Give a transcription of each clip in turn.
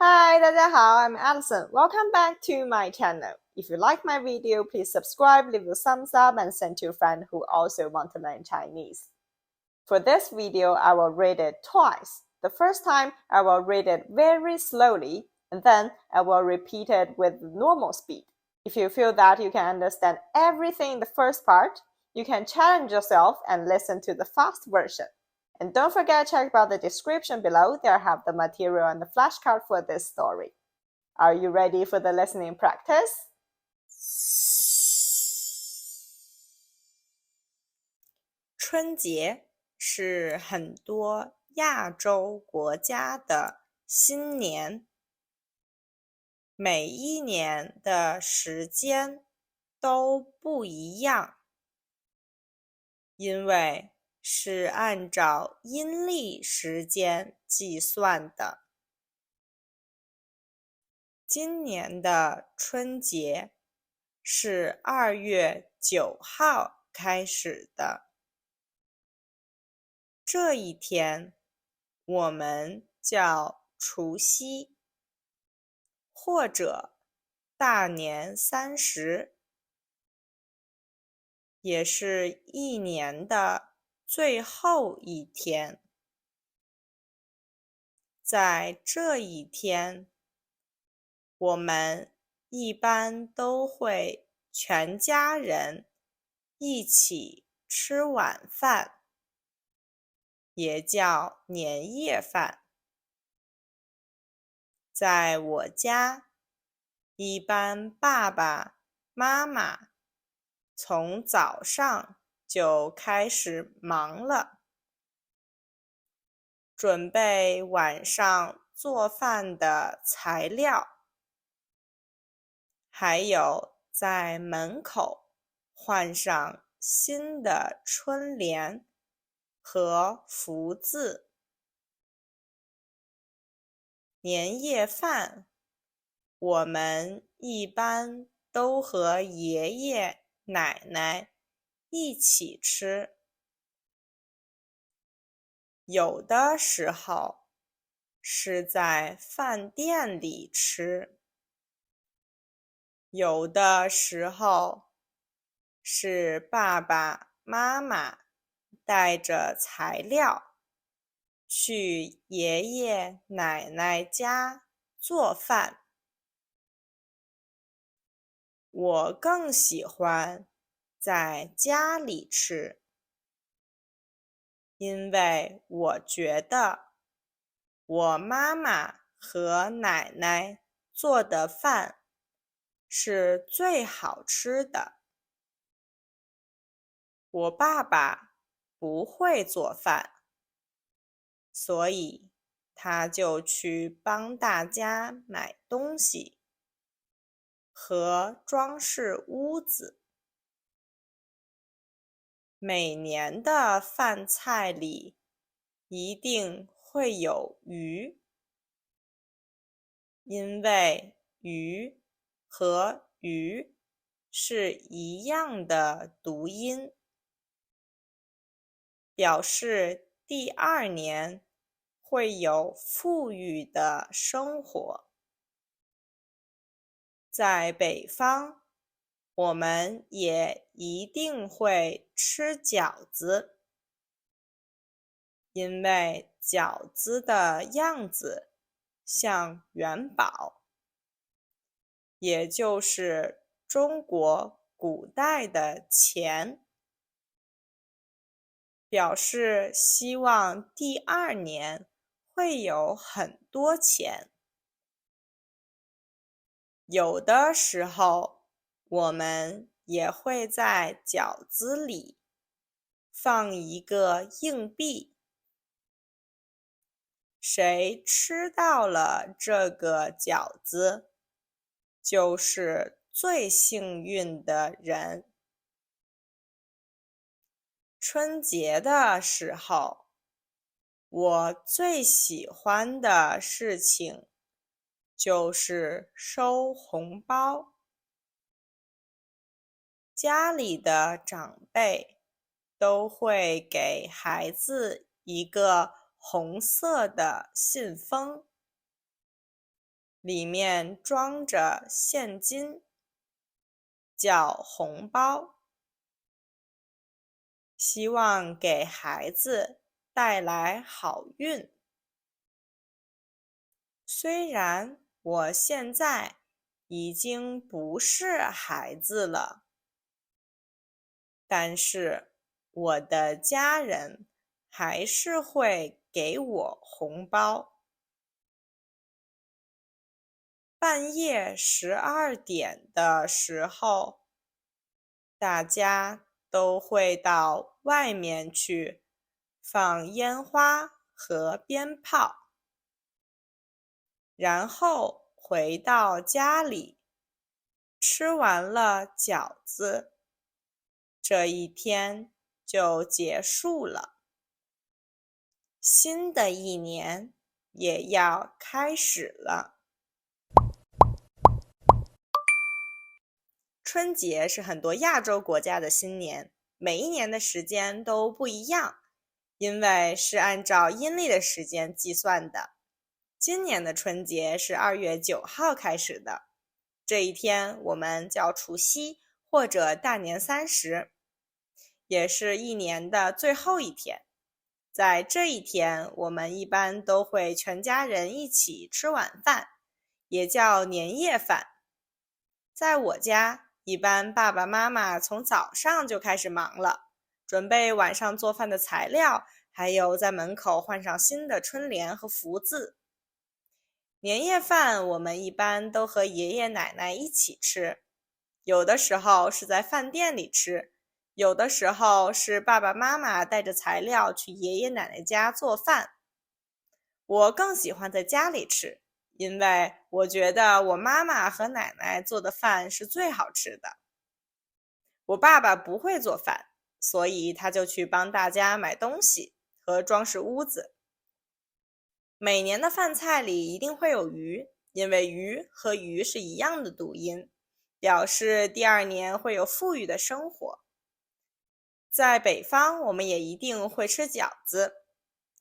Hi, 大家好, I'm Alison. Welcome back to my channel. If you like my video, please subscribe, leave a thumbs up, and send to a friend who also want to learn Chinese. For this video, I will read it twice. The first time, I will read it very slowly, and then I will repeat it with normal speed. If you feel that you can understand everything in the first part, you can challenge yourself and listen to the fast version. And don't forget to check out the description below. There I have the material and the flashcard for this story. Are you ready for the listening practice? 春节是很多亚洲国家的新年，每一年的时间都不一样，因为是按照阴历时间计算的。今年的春节是2月9号开始的。这一天我们叫除夕，或者大年30，也是一年的最后一天。在这一天，我们一般都会全家人一起吃晚饭，也叫年夜饭。在我家，一般爸爸妈妈从早上就开始忙了，准备晚上做饭的材料，还有在门口换上新的春联和福字。年夜饭，我们一般都和爷爷奶奶一起吃，有的时候是在饭店里吃，有的时候是爸爸妈妈带着材料去爷爷奶奶家做饭。我更喜欢在家里吃，因为我觉得我妈妈和奶奶做的饭是最好吃的。我爸爸不会做饭，所以他就去帮大家买东西和装饰屋子。每年的饭菜里一定会有鱼，因为鱼和鱼是一样的读音，表示第2年会有富裕的生活。在北方，我们也一定会吃饺子，因为饺子的样子像元宝，也就是中国古代的钱，表示希望第2年会有很多钱。有的时候，我们也会在饺子里放一个硬币，谁吃到了这个饺子，就是最幸运的人。春节的时候，我最喜欢的事情就是收红包。家里的长辈都会给孩子一个红色的信封，里面装着现金，叫红包，希望给孩子带来好运。虽然我现在已经不是孩子了，但是我的家人还是会给我红包。半夜12点的时候，大家都会到外面去放烟花和鞭炮，然后回到家里，吃完了饺子，这一天就结束了。新的一年也要开始了。春节是很多亚洲国家的新年，每一年的时间都不一样，因为是按照阴历的时间计算的。今年的春节是2月9号开始的，这一天我们叫除夕或者大年30，也是一年的最后一天。在这一天，我们一般都会全家人一起吃晚饭，也叫年夜饭。在我家，一般爸爸妈妈从早上就开始忙了，准备晚上做饭的材料，还有在门口换上新的春联和福字。年夜饭我们一般都和爷爷奶奶一起吃，有的时候是在饭店里吃，有的时候是爸爸妈妈带着材料去爷爷奶奶家做饭。我更喜欢在家里吃，因为我觉得我妈妈和奶奶做的饭是最好吃的。我爸爸不会做饭，所以他就去帮大家买东西和装饰屋子。每年的饭菜里一定会有鱼，因为鱼和鱼是一样的读音，表示第2年会有富裕的生活。在北方，我们也一定会吃饺子，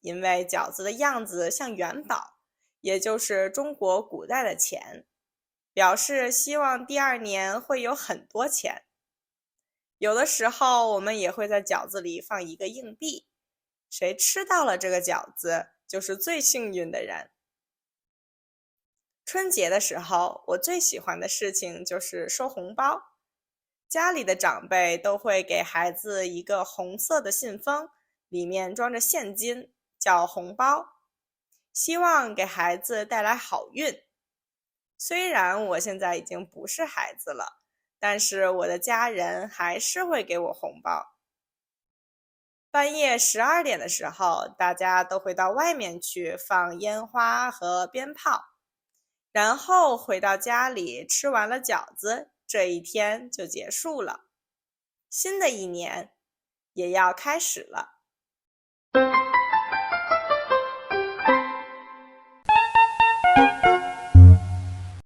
因为饺子的样子像元宝，也就是中国古代的钱，表示希望第2年会有很多钱。有的时候，我们也会在饺子里放一个硬币，谁吃到了这个饺子，就是最幸运的人。春节的时候，我最喜欢的事情就是收红包。家里的长辈都会给孩子一个红色的信封，里面装着现金，叫红包，希望给孩子带来好运。虽然我现在已经不是孩子了，但是我的家人还是会给我红包。半夜12点的时候，大家都会到外面去放烟花和鞭炮，然后回到家里吃完了饺子，这一天就结束了。新的一年也要开始了。